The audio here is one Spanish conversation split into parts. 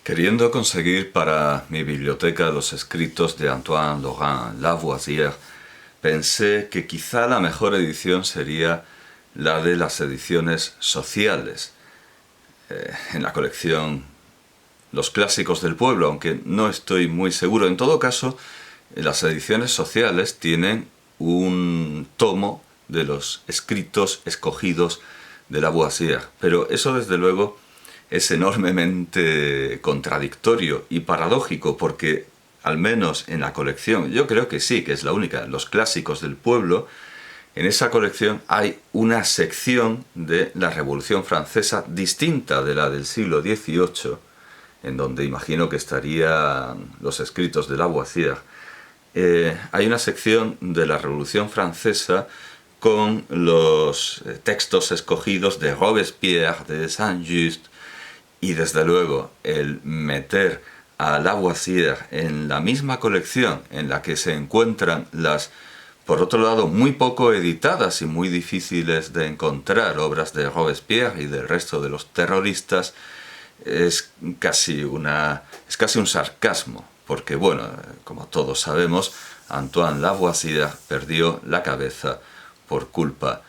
Queriendo conseguir para mi biblioteca los escritos de Antoine Laurent Lavoisier, pensé que quizá la mejor edición sería la de las ediciones sociales. En la colección Los Clásicos del Pueblo, aunque no estoy muy seguro. En todo caso, las ediciones sociales tienen un tomo de los escritos escogidos de Lavoisier, pero eso desde luego es enormemente contradictorio y paradójico porque, al menos en la colección, yo creo que sí, que es la única, Los Clásicos del Pueblo, en esa colección hay una sección de la Revolución Francesa distinta de la del siglo XVIII, en donde imagino que estarían los escritos de Lavoisier. Hay una sección de la Revolución Francesa con los textos escogidos de Robespierre, de Saint-Just, y desde luego el meter a Lavoisier en la misma colección en la que se encuentran las, por otro lado, muy poco editadas y muy difíciles de encontrar obras de Robespierre y del resto de los terroristas, es casi un sarcasmo, porque bueno, como todos sabemos, Antoine Lavoisier perdió la cabeza por culpa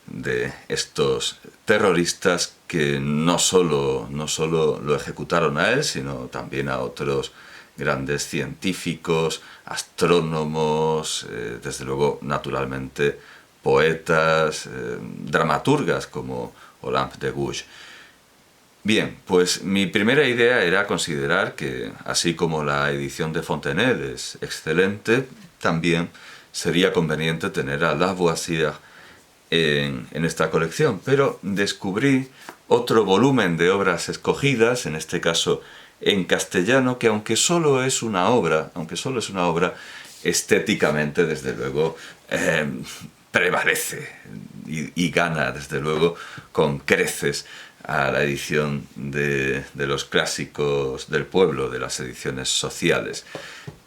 de estos terroristas que no solo lo ejecutaron a él, sino también a otros grandes científicos, astrónomos, desde luego, naturalmente, poetas, dramaturgas como Olympe de Gouges. Bien, pues mi primera idea era considerar que, así como la edición de Fontenelle es excelente, también sería conveniente tener a Lavoisier en esta colección, pero descubrí otro volumen de obras escogidas, en este caso en castellano, que aunque solo es una obra, estéticamente, desde luego, prevalece y gana, desde luego, con creces a la edición de los Clásicos del Pueblo, de las ediciones sociales.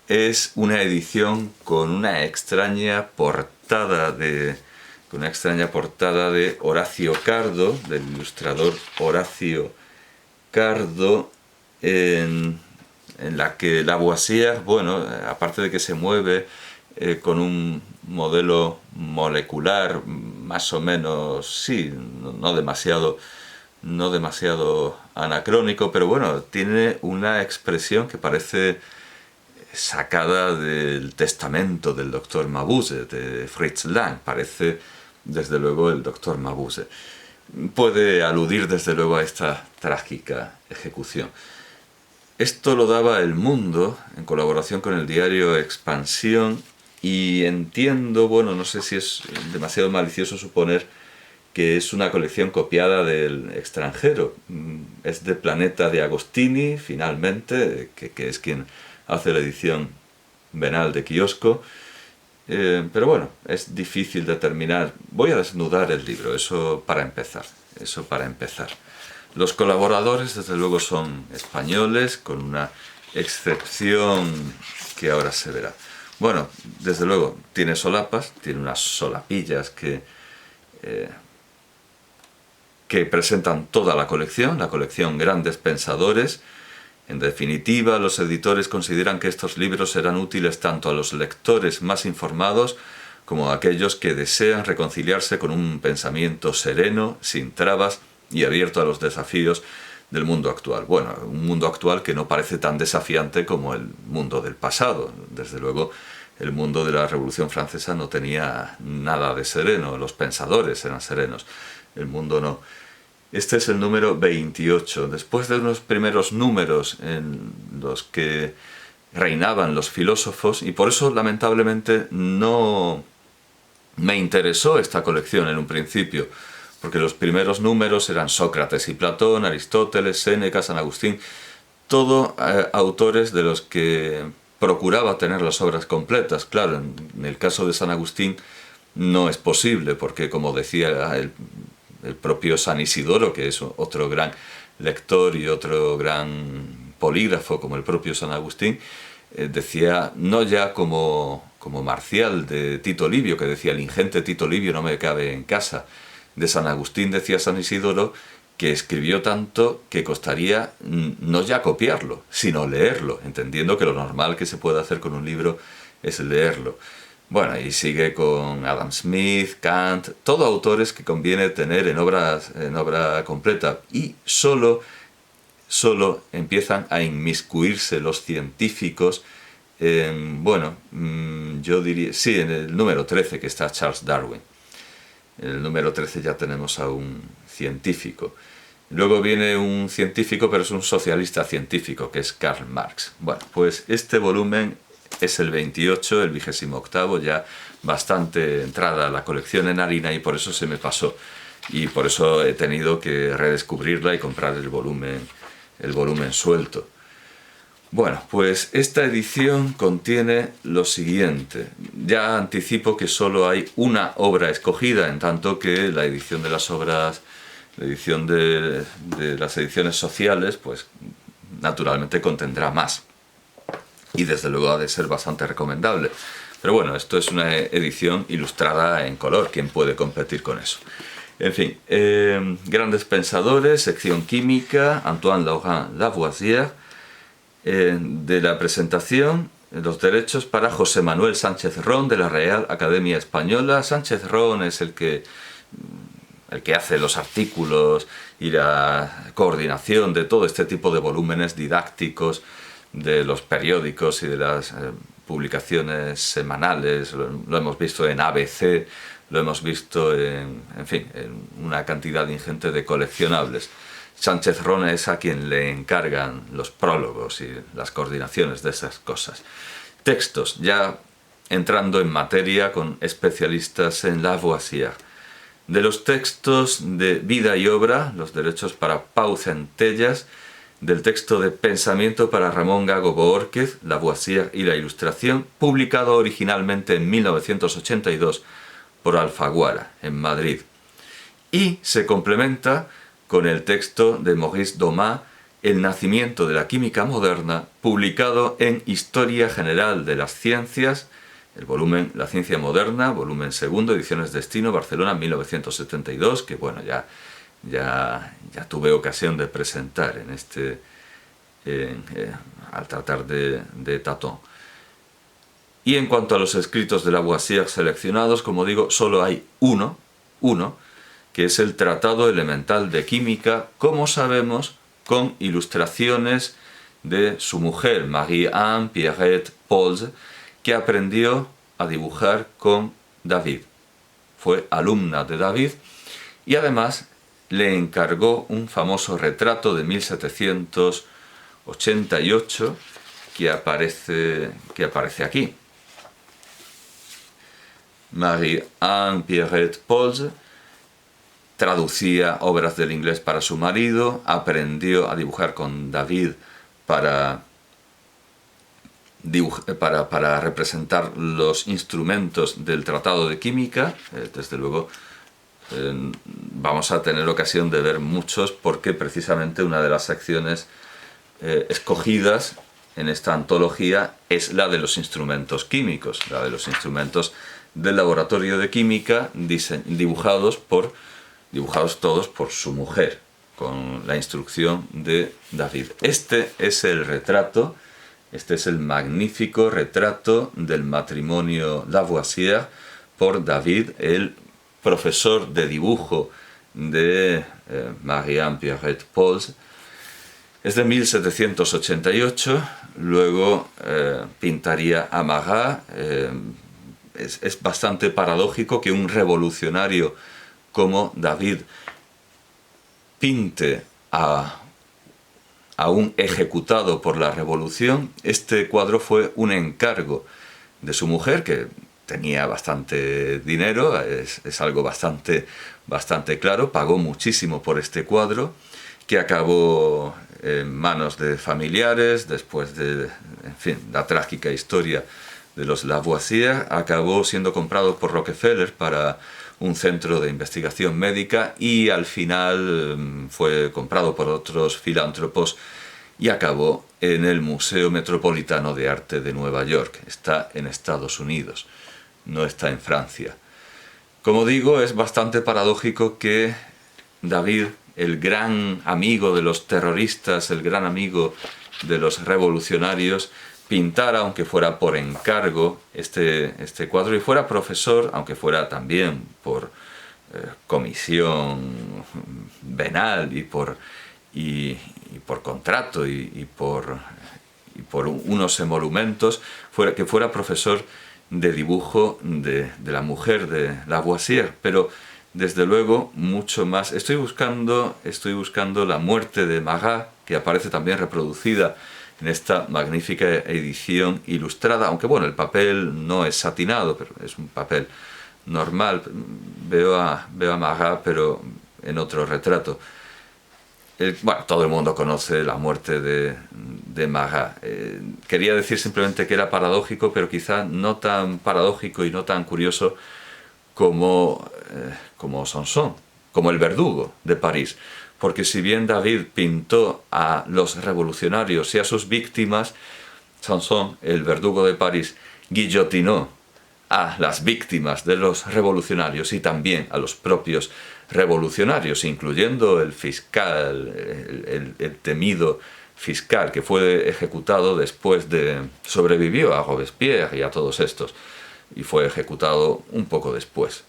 Es una edición con una extraña portada de Horacio Cardo, del ilustrador Horacio Cardo, en la que Lavoisier, bueno, aparte de que se mueve con un modelo molecular más o menos, sí, no demasiado anacrónico, pero bueno, tiene una expresión que parece sacada del testamento del doctor Mabuse, de Fritz Lang. Parece, desde luego, el doctor Mabuse. Puede aludir, desde luego, a esta trágica ejecución. Esto lo daba El Mundo, en colaboración con el diario Expansión, y entiendo, bueno, no sé si es demasiado malicioso suponer que es una colección copiada del extranjero. Es de Planeta de Agostini, finalmente, que es quien hace la edición venal de Kiosco. Pero bueno, es difícil determinar. Voy a desnudar el libro, eso para empezar. Los colaboradores, desde luego, son españoles, con una excepción que ahora se verá. Bueno, desde luego, tiene solapas, tiene unas solapillas que presentan toda la colección Grandes Pensadores. En definitiva, los editores consideran que estos libros serán útiles tanto a los lectores más informados como a aquellos que desean reconciliarse con un pensamiento sereno, sin trabas y abierto a los desafíos del mundo actual. Bueno, un mundo actual que no parece tan desafiante como el mundo del pasado. Desde luego, el mundo de la Revolución Francesa no tenía nada de sereno, los pensadores eran serenos, el mundo no. Este es el número 28. Después de unos primeros números en los que reinaban los filósofos, y por eso lamentablemente no me interesó esta colección en un principio, porque los primeros números eran Sócrates y Platón, Aristóteles, Séneca, San Agustín, todo autores de los que procuraba tener las obras completas. Claro, en el caso de San Agustín no es posible, porque como decía el propio San Isidoro, que es otro gran lector y otro gran polígrafo como el propio San Agustín, decía, no ya como Marcial de Tito Livio, que decía, el ingente Tito Livio no me cabe en casa. De San Agustín decía San Isidoro que escribió tanto que costaría no ya copiarlo, sino leerlo, entendiendo que lo normal que se puede hacer con un libro es leerlo. Bueno, y sigue con Adam Smith, Kant, todos autores que conviene tener en obra completa, y solo empiezan a inmiscuirse los científicos en, bueno, yo diría, sí, en el número 13 que está Charles Darwin. En el número 13 ya tenemos a un científico. Luego viene un científico, pero es un socialista científico, que es Karl Marx. Bueno, pues este volumen es el 28, el 28º, ya bastante entrada a la colección en harina, y por eso se me pasó. Y por eso he tenido que redescubrirla y comprar el volumen suelto. Bueno, pues esta edición contiene lo siguiente. Ya anticipo que solo hay una obra escogida, en tanto que la edición de las obras, la edición de las ediciones sociales, pues naturalmente contendrá más. Y desde luego ha de ser bastante recomendable. Pero bueno, esto es una edición ilustrada en color. ¿Quién puede competir con eso? En fin, grandes pensadores, sección química, Antoine Laurent Lavoisier. De la presentación, los derechos para José Manuel Sánchez Ron, de la Real Academia Española. Sánchez Ron es el que hace los artículos y la coordinación de todo este tipo de volúmenes didácticos de los periódicos y de las publicaciones semanales. Lo hemos visto en ABC, lo hemos visto en fin, en una cantidad ingente de coleccionables. Sánchez Ron es a quien le encargan los prólogos y las coordinaciones de esas cosas. Textos, ya entrando en materia con especialistas en Lavoisier. De los textos de Vida y Obra, los derechos para Pau Centellas, del texto de Pensamiento para Ramón Gago Boórquez, Lavoisier y la Ilustración, publicado originalmente en 1982 por Alfaguara, en Madrid. Y se complementa con el texto de Maurice Domas, El nacimiento de la química moderna, publicado en Historia General de las Ciencias, el volumen La Ciencia Moderna, volumen segundo, Ediciones Destino, Barcelona, 1972, que bueno, ya tuve ocasión de presentar al tratar de Tatton. Y en cuanto a los escritos de Lavoisier seleccionados, como digo, solo hay uno, que es el Tratado Elemental de Química, como sabemos, con ilustraciones de su mujer, Marie-Anne Pierrette Pauls, que aprendió a dibujar con David. Fue alumna de David y además le encargó un famoso retrato de 1788 que aparece aquí. Marie-Anne Pierrette Pauls traducía obras del inglés para su marido, aprendió a dibujar con David para representar los instrumentos del Tratado de Química. Desde luego vamos a tener ocasión de ver muchos, porque precisamente una de las secciones escogidas en esta antología es la de los instrumentos químicos, la de los instrumentos del laboratorio de química, dibujados todos por su mujer, con la instrucción de David. Este es el retrato, este es el magnífico retrato del matrimonio Lavoisier por David, el profesor de dibujo de Marie-Anne Pierrette Pauls. Es de 1788, luego pintaría a Marat. Es bastante paradójico que un revolucionario como David pinte a un ejecutado por la revolución. Este cuadro fue un encargo de su mujer, que tenía bastante dinero, es algo bastante claro, pagó muchísimo por este cuadro, que acabó en manos de familiares después de, en fin, la trágica historia de los Lavoisier. Acabó siendo comprado por Rockefeller para un centro de investigación médica y al final fue comprado por otros filántropos y acabó en el Museo Metropolitano de Arte de Nueva York. Está en Estados Unidos, no está en Francia. Como digo, es bastante paradójico que David el gran amigo de los terroristas, el gran amigo de los revolucionarios, pintara, aunque fuera por encargo, este cuadro, y fuera profesor, aunque fuera también por comisión venal y por contrato y por unos emolumentos, que fuera profesor de dibujo de la mujer de Lavoisier, pero desde luego mucho más. Estoy buscando La muerte de Marat, que aparece también reproducida en esta magnífica edición ilustrada, aunque bueno, el papel no es satinado, pero es un papel normal. Veo a Marat, pero en otro retrato. Bueno, todo el mundo conoce la muerte de Marat. Quería decir simplemente que era paradójico, pero quizá no tan paradójico y no tan curioso como Sanson, como el verdugo de París. Porque si bien David pintó a los revolucionarios y a sus víctimas, Sanson, el verdugo de París, guillotinó a las víctimas de los revolucionarios y también a los propios revolucionarios, incluyendo el fiscal, el temido fiscal que fue ejecutado después sobrevivió a Robespierre y a todos estos, y fue ejecutado un poco después.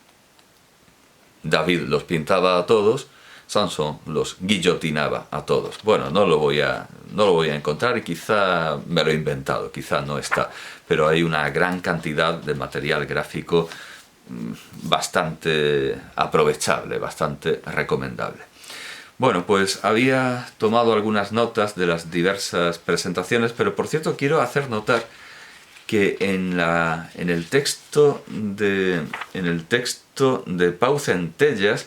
David los pintaba a todos, Sanson los guillotinaba a todos. Bueno, no lo voy a encontrar y quizá me lo he inventado, quizá no está, pero hay una gran cantidad de material gráfico bastante aprovechable, bastante recomendable. Bueno, pues había tomado algunas notas de las diversas presentaciones, pero por cierto quiero hacer notar que en el texto de Pau Centellas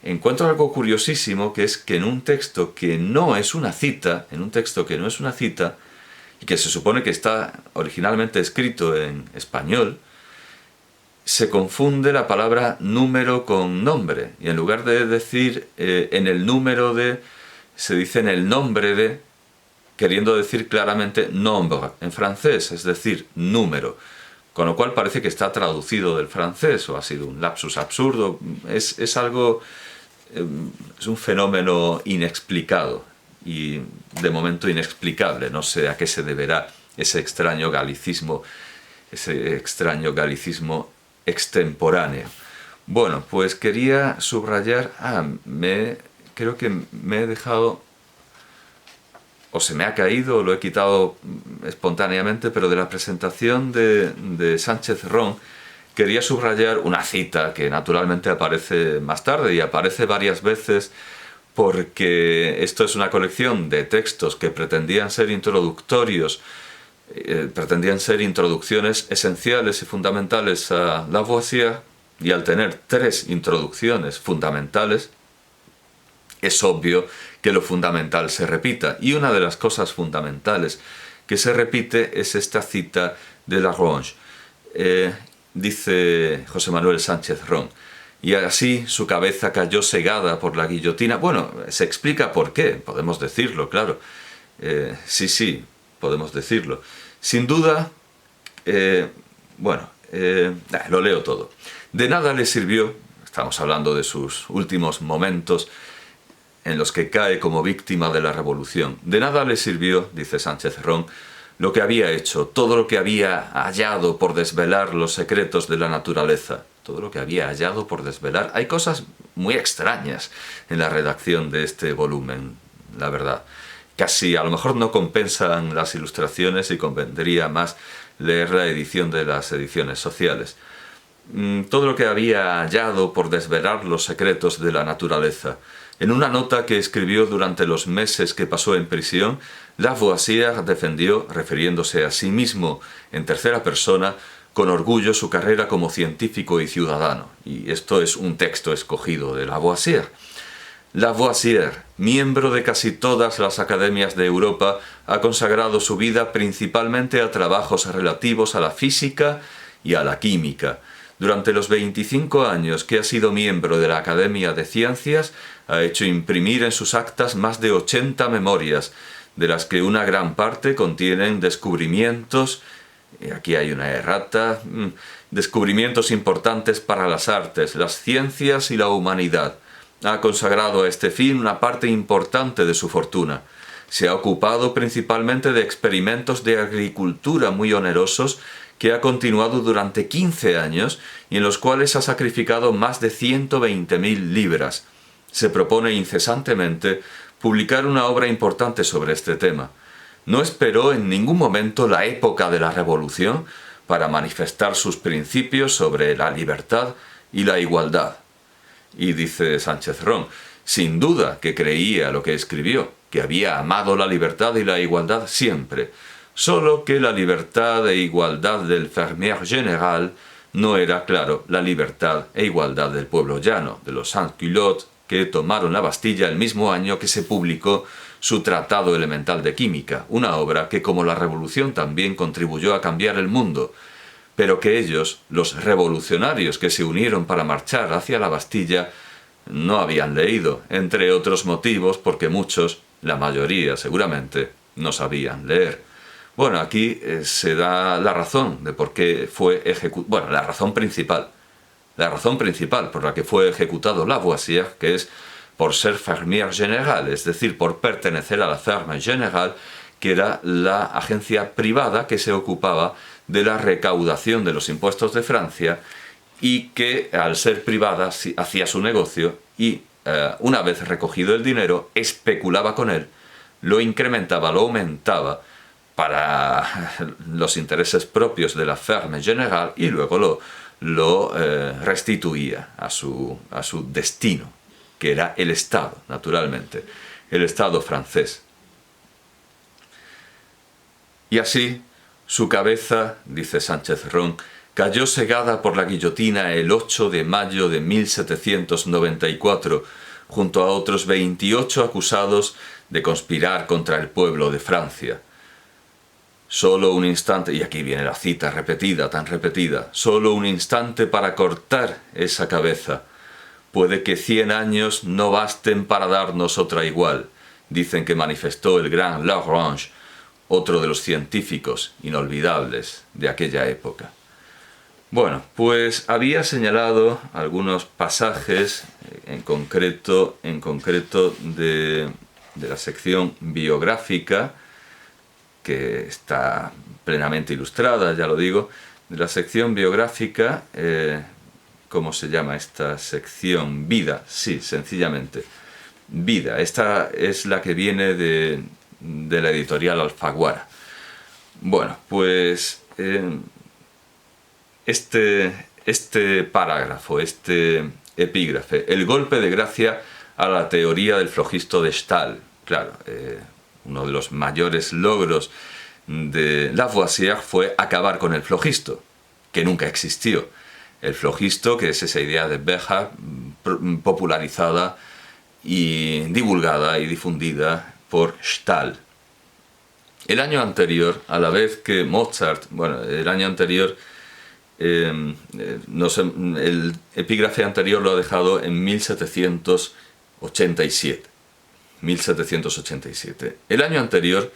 encuentro algo curiosísimo, que es que en un texto que no es una cita, y que se supone que está originalmente escrito en español, se confunde la palabra número con nombre, y en lugar de decir en el número de, se dice en el nombre de, queriendo decir claramente nombre en francés, es decir, número, con lo cual parece que está traducido del francés, o ha sido un lapsus absurdo. Es algo, es un fenómeno inexplicado, y de momento inexplicable. No sé a qué se deberá ese extraño galicismo extemporáneo. Bueno, pues quería subrayar, creo que me he dejado, o se me ha caído, o lo he quitado espontáneamente, pero de la presentación de Sánchez-Ron quería subrayar una cita que naturalmente aparece más tarde, y aparece varias veces porque esto es una colección de textos que pretendían ser introductorios, pretendían ser introducciones esenciales y fundamentales a Lavoisier, y al tener 3 introducciones fundamentales, es obvio que lo fundamental se repita. Y una de las cosas fundamentales que se repite es esta cita de Lagrange. Dice José Manuel Sánchez-Ron: y así su cabeza cayó segada por la guillotina. Bueno, se explica por qué, podemos decirlo, claro. Sí, podemos decirlo. Sin duda, lo leo todo. De nada le sirvió, estamos hablando de sus últimos momentos en los que cae como víctima de la revolución. De nada le sirvió, dice Sánchez-Ron, lo que había hecho, todo lo que había hallado por desvelar los secretos de la naturaleza. Todo lo que había hallado por desvelar. Hay cosas muy extrañas en la redacción de este volumen, la verdad. Casi a lo mejor no compensan las ilustraciones y convendría más leer la edición de las ediciones sociales. Todo lo que había hallado por desvelar los secretos de la naturaleza. En una nota que escribió durante los meses que pasó en prisión, Lavoisier defendió, refiriéndose a sí mismo en tercera persona, con orgullo su carrera como científico y ciudadano. Y esto es un texto escogido de Lavoisier. Lavoisier, miembro de casi todas las academias de Europa, ha consagrado su vida principalmente a trabajos relativos a la física y a la química. Durante los 25 años que ha sido miembro de la Academia de Ciencias, ha hecho imprimir en sus actas más de 80 memorias, de las que una gran parte contienen descubrimientos, y aquí hay una errata, descubrimientos importantes para las artes, las ciencias y la humanidad. Ha consagrado a este fin una parte importante de su fortuna. Se ha ocupado principalmente de experimentos de agricultura muy onerosos que ha continuado durante 15 años y en los cuales ha sacrificado más de 120.000 libras. Se propone incesantemente publicar una obra importante sobre este tema. No esperó en ningún momento la época de la Revolución para manifestar sus principios sobre la libertad y la igualdad. Y dice Sánchez Ron, sin duda que creía lo que escribió, que había amado la libertad y la igualdad siempre, solo que la libertad e igualdad del fermier général no era, claro, la libertad e igualdad del pueblo llano, de los sans-culottes que tomaron la Bastilla el mismo año que se publicó su Tratado Elemental de Química, una obra que como la Revolución también contribuyó a cambiar el mundo, pero que ellos, los revolucionarios que se unieron para marchar hacia la Bastilla, no habían leído, entre otros motivos porque muchos, la mayoría seguramente, no sabían leer. Bueno, aquí se da la razón de por qué fue ejecutado, bueno, la razón principal por la que fue ejecutado Lavoisier, que es por ser fermier général, es decir, por pertenecer a la Ferme Générale, que era la agencia privada que se ocupaba de la recaudación de los impuestos de Francia y que, al ser privada, hacía su negocio y, una vez recogido el dinero, especulaba con él, lo incrementaba, lo aumentaba para los intereses propios de la Ferme Générale y luego lo restituía a su destino, que era el Estado, naturalmente, el Estado francés. Y así, su cabeza, dice Sánchez Ron, cayó segada por la guillotina el 8 de mayo de 1794, junto a otros 28 acusados de conspirar contra el pueblo de Francia. Solo un instante, y aquí viene la cita repetida, tan repetida, solo un instante para cortar esa cabeza. Puede que 100 años no basten para darnos otra igual, dicen que manifestó el gran Lagrange, otro de los científicos inolvidables de aquella época. Bueno, pues había señalado algunos pasajes, en concreto de la sección biográfica, que está plenamente ilustrada, ya lo digo, de la sección biográfica, ¿cómo se llama esta sección? Vida, sí, sencillamente. Vida, esta es la que viene de la editorial Alfaguara. Bueno, pues este parágrafo, este epígrafe, el golpe de gracia a la teoría del flogisto de Stahl, claro, uno de los mayores logros de Lavoisier fue acabar con el flogisto, que nunca existió. El flogisto, que es esa idea de Beja popularizada y divulgada y difundida por Stahl. El año anterior, a la vez que Mozart, bueno, el año anterior, no sé, el epígrafe anterior lo ha dejado en 1787. 1787. El año anterior,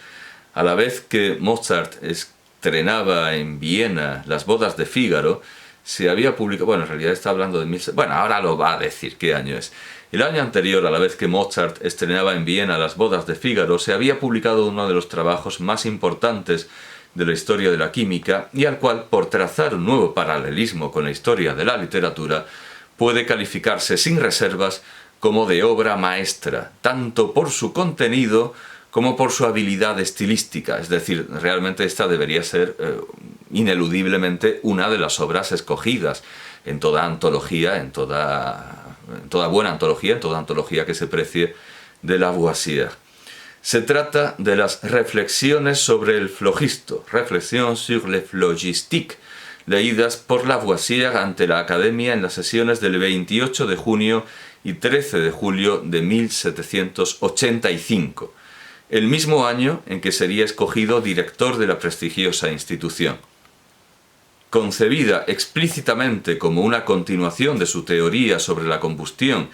a la vez que Mozart estrenaba en Viena Las bodas de Fígaro, se había publicado, bueno, en realidad está hablando de bueno, ahora lo va a decir qué año es. El año anterior, a la vez que Mozart estrenaba en Viena Las bodas de Fígaro, se había publicado uno de los trabajos más importantes de la historia de la química y al cual, por trazar un nuevo paralelismo con la historia de la literatura, puede calificarse sin reservas como de obra maestra, tanto por su contenido como por su habilidad estilística. Es decir, realmente esta debería ser ineludiblemente una de las obras escogidas en toda antología, en toda buena antología, en toda antología que se precie de Lavoisier. Se trata de las reflexiones sobre el flogisto, Réflexions sur le phlogistique, leídas por Lavoisier ante la Academia en las sesiones del 28 de junio y 13 de julio de 1785, el mismo año en que sería escogido director de la prestigiosa institución. Concebida explícitamente como una continuación de su teoría sobre la combustión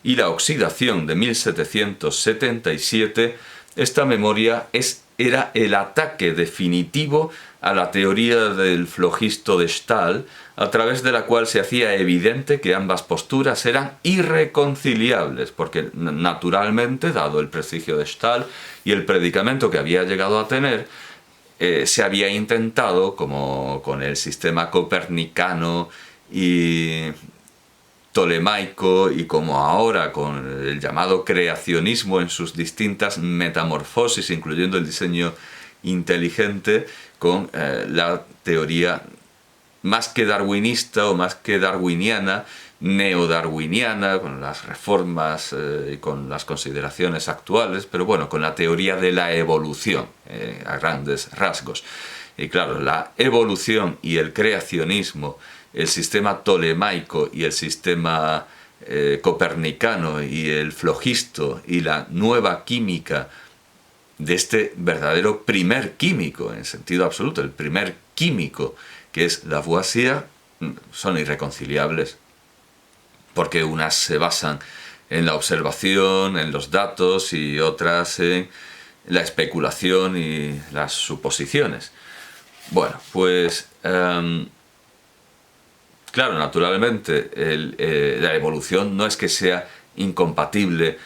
y la oxidación de 1777, esta memoria es era el ataque definitivo a la teoría del flogisto de Stahl, a través de la cual se hacía evidente que ambas posturas eran irreconciliables, porque naturalmente, dado el prestigio de Stahl y el predicamento que había llegado a tener, se había intentado, como con el sistema copernicano y tolemaico, y como ahora con el llamado creacionismo en sus distintas metamorfosis, incluyendo el diseño inteligente, con la teoría más que darwinista o más que darwiniana, neodarwiniana, con las reformas y con las consideraciones actuales, pero bueno, con la teoría de la evolución, a grandes rasgos. Y claro, la evolución y el creacionismo, el sistema tolemaico y el sistema copernicano y el flogisto y la nueva química de este verdadero primer químico, en sentido absoluto, el primer químico, que es Lavoisier, son irreconciliables, porque unas se basan en la observación, en los datos, y otras en la especulación y las suposiciones. Bueno, pues claro, naturalmente la evolución no es que sea incompatible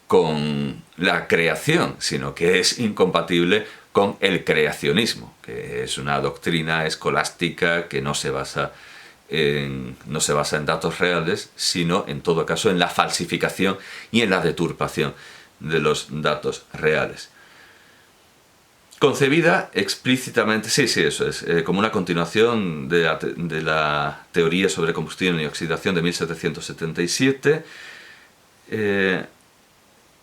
con la creación, sino que es incompatible con el creacionismo, que es una doctrina escolástica que no se basa en datos reales, sino en todo caso en la falsificación y en la deturpación de los datos reales. Concebida explícitamente, sí, eso es, como una continuación de la teoría sobre combustión y oxidación de 1777,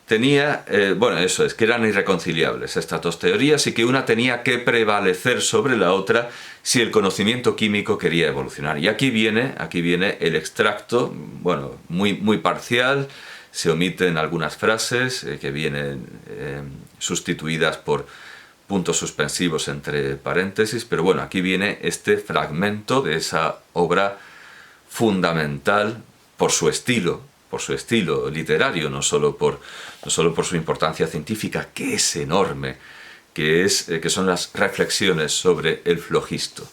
tenía, bueno, eso es, que eran irreconciliables estas dos teorías, y que una tenía que prevalecer sobre la otra si el conocimiento químico quería evolucionar. Y aquí viene el extracto, bueno, muy parcial, se omiten algunas frases que vienen sustituidas por puntos suspensivos entre paréntesis, pero bueno, aquí viene este fragmento de esa obra fundamental por su estilo literario, no solo por su importancia científica, que es enorme, que son las reflexiones sobre el flogisto.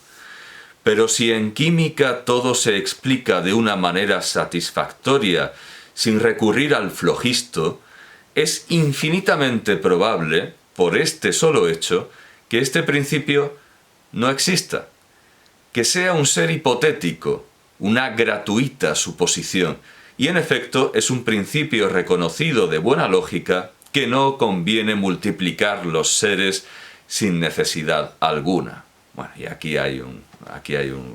Pero si en química todo se explica de una manera satisfactoria sin recurrir al flogisto, es infinitamente probable, por este solo hecho, que este principio no exista, que sea un ser hipotético, una gratuita suposición, y en efecto es un principio reconocido de buena lógica que no conviene multiplicar los seres sin necesidad alguna. Bueno, y aquí hay un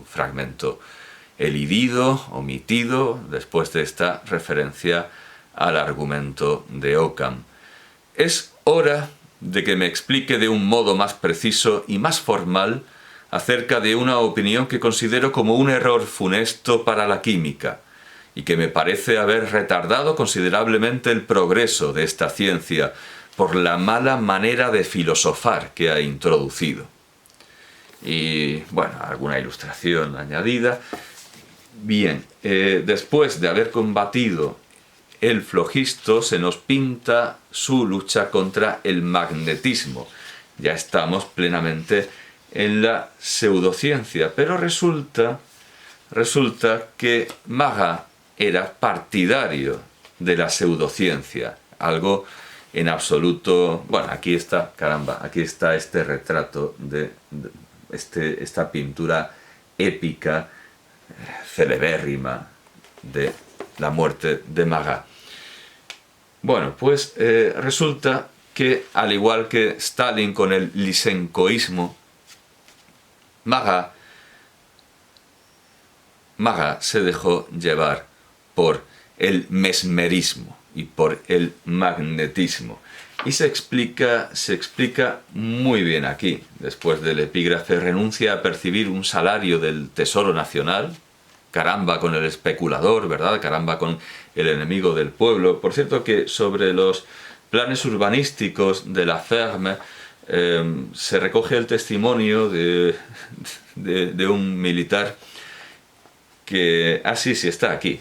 fragmento elidido, omitido, después de esta referencia al argumento de Occam. Es hora de que me explique de un modo más preciso y más formal acerca de una opinión que considero como un error funesto para la química, y que me parece haber retardado considerablemente el progreso de esta ciencia por la mala manera de filosofar que ha introducido. Y, bueno, alguna ilustración añadida. Bien, después de haber combatido el flogisto, se nos pinta su lucha contra el magnetismo. Ya estamos plenamente en la pseudociencia, pero resulta que Marat era partidario de la pseudociencia, algo en absoluto... Bueno, aquí está, caramba, aquí está este retrato esta pintura épica, celebérrima, de la muerte de Marat. Bueno, pues resulta que, al igual que Stalin con el lysenkoísmo, Marat se dejó llevar por el mesmerismo y por el magnetismo. Y se explica muy bien aquí. Después del epígrafe: renuncia a percibir un salario del Tesoro Nacional. Caramba con el especulador, ¿verdad? Caramba con el enemigo del pueblo. Por cierto, que sobre los planes urbanísticos de la Ferme se recoge el testimonio de un militar que... Ah, sí, está aquí.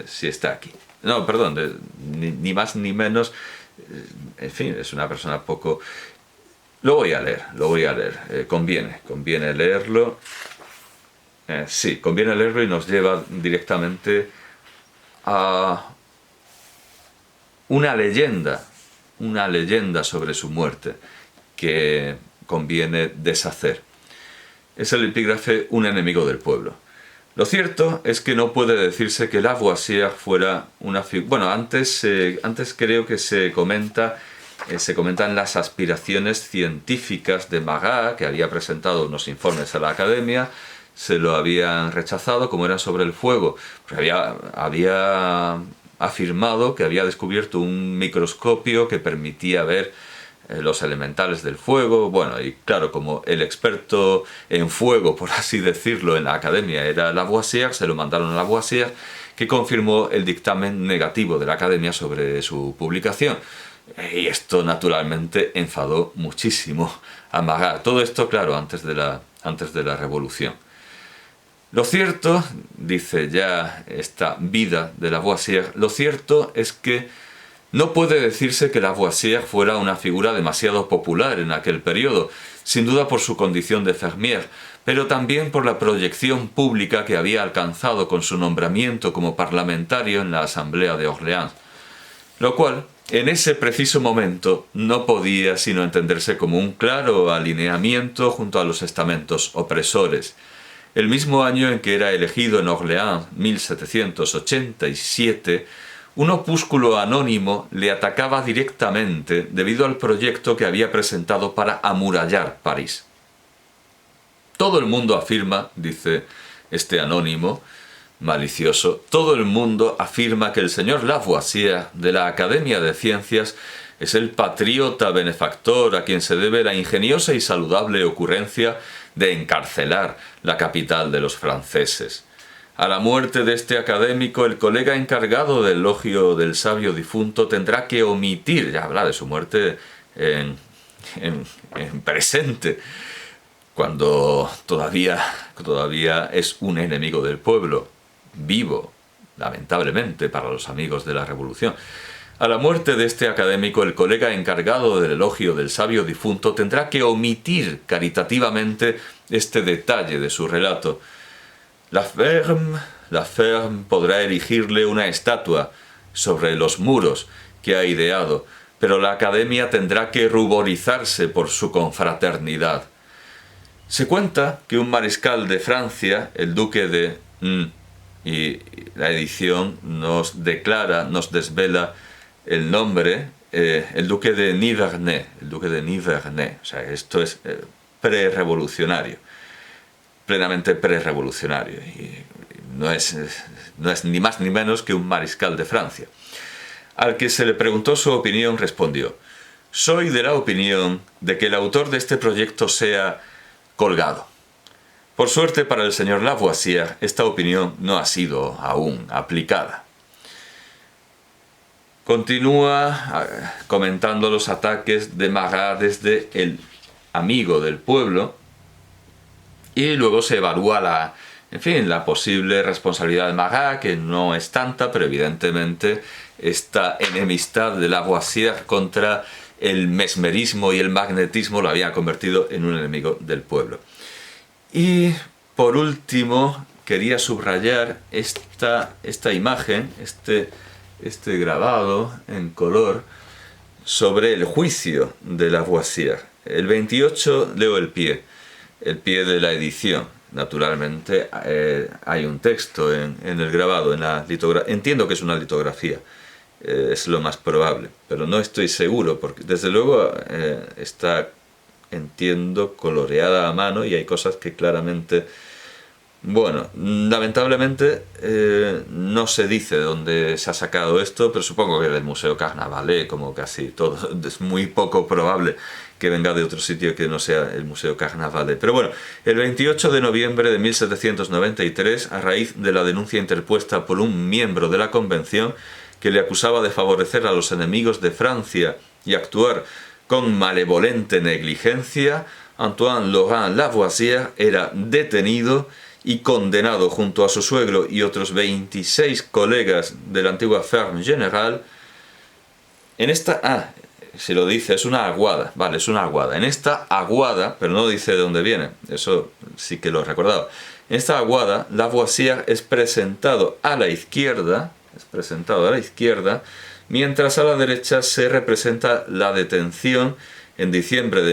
Sí está aquí. No, perdón, ni más ni menos. En fin, es una persona poco Lo voy a leer. Conviene leerlo. Sí, conviene leerlo y nos lleva directamente a una leyenda sobre su muerte que conviene deshacer. Es el epígrafe Un enemigo del pueblo. Lo cierto es que no puede decirse que Lavoisier fuera una figura... Bueno, antes creo que se comentan las aspiraciones científicas de Marat, que había presentado unos informes a la Academia, se lo habían rechazado, como eran sobre el fuego. Había afirmado que había descubierto un microscopio que permitía ver los elementales del fuego. Bueno, y claro, como el experto en fuego, por así decirlo, en la Academia era Lavoisier, se lo mandaron a Lavoisier, que confirmó el dictamen negativo de la Academia sobre su publicación. Y esto naturalmente enfadó muchísimo a Marat. Todo esto, claro, antes de la Revolución. Lo cierto, dice ya esta vida de Lavoisier, lo cierto es que no puede decirse que Lavoisier fuera una figura demasiado popular en aquel periodo, sin duda por su condición de fermier, pero también por la proyección pública que había alcanzado con su nombramiento como parlamentario en la Asamblea de Orleans, lo cual, en ese preciso momento, no podía sino entenderse como un claro alineamiento junto a los estamentos opresores. El mismo año en que era elegido en Orleans, 1787, un opúsculo anónimo le atacaba directamente debido al proyecto que había presentado para amurallar París. Todo el mundo afirma, dice este anónimo malicioso, todo el mundo afirma que el señor Lavoisier de la Academia de Ciencias es el patriota benefactor a quien se debe la ingeniosa y saludable ocurrencia de encarcelar la capital de los franceses. A la muerte de este académico, el colega encargado del elogio del sabio difunto tendrá que omitir, ya habla de su muerte en presente, cuando todavía es un enemigo del pueblo, vivo, lamentablemente, para los amigos de la Revolución. A la muerte de este académico, el colega encargado del elogio del sabio difunto tendrá que omitir caritativamente este detalle de su relato. La Ferme podrá erigirle una estatua sobre los muros que ha ideado, pero la Academia tendrá que ruborizarse por su confraternidad. Se cuenta que un mariscal de Francia, el duque de... y la edición nos desvela el nombre, el duque de Nivernais, o sea, esto es prerevolucionario, plenamente prerevolucionario, y no es ni más ni menos que un mariscal de Francia. Al que se le preguntó su opinión, respondió: «Soy de la opinión de que el autor de este proyecto sea colgado». Por suerte para el señor Lavoisier, esta opinión no ha sido aún aplicada. Continúa comentando los ataques de Marat desde el amigo del pueblo, y luego se evalúa la posible responsabilidad de Marat, que no es tanta, pero evidentemente esta enemistad de Lavoisier contra el mesmerismo y el magnetismo lo había convertido en un enemigo del pueblo. Y por último, quería subrayar esta imagen, este grabado en color sobre el juicio de Lavoisier. El 28, leo el pie de la edición. Naturalmente hay un texto en el grabado, en la litografía. Entiendo que es una litografía, es lo más probable, pero no estoy seguro, porque desde luego está, entiendo, coloreada a mano y hay cosas que claramente... Bueno, lamentablemente no se dice dónde se ha sacado esto, pero supongo que del Museo Carnavalet, como casi todo. Es muy poco probable que venga de otro sitio que no sea el Museo Carnavalet. Pero bueno, el 28 de noviembre de 1793, a raíz de la denuncia interpuesta por un miembro de la Convención que le acusaba de favorecer a los enemigos de Francia y actuar con malevolente negligencia, Antoine Laurent Lavoisier era detenido y condenado junto a su suegro y otros 26 colegas de la antigua Ferme Générale. si lo dice, es una aguada, vale, es una aguada. En esta aguada, pero no dice de dónde viene, eso sí que lo he recordado. En esta aguada, Lavoisier es presentado a la izquierda, mientras a la derecha se representa la detención en diciembre de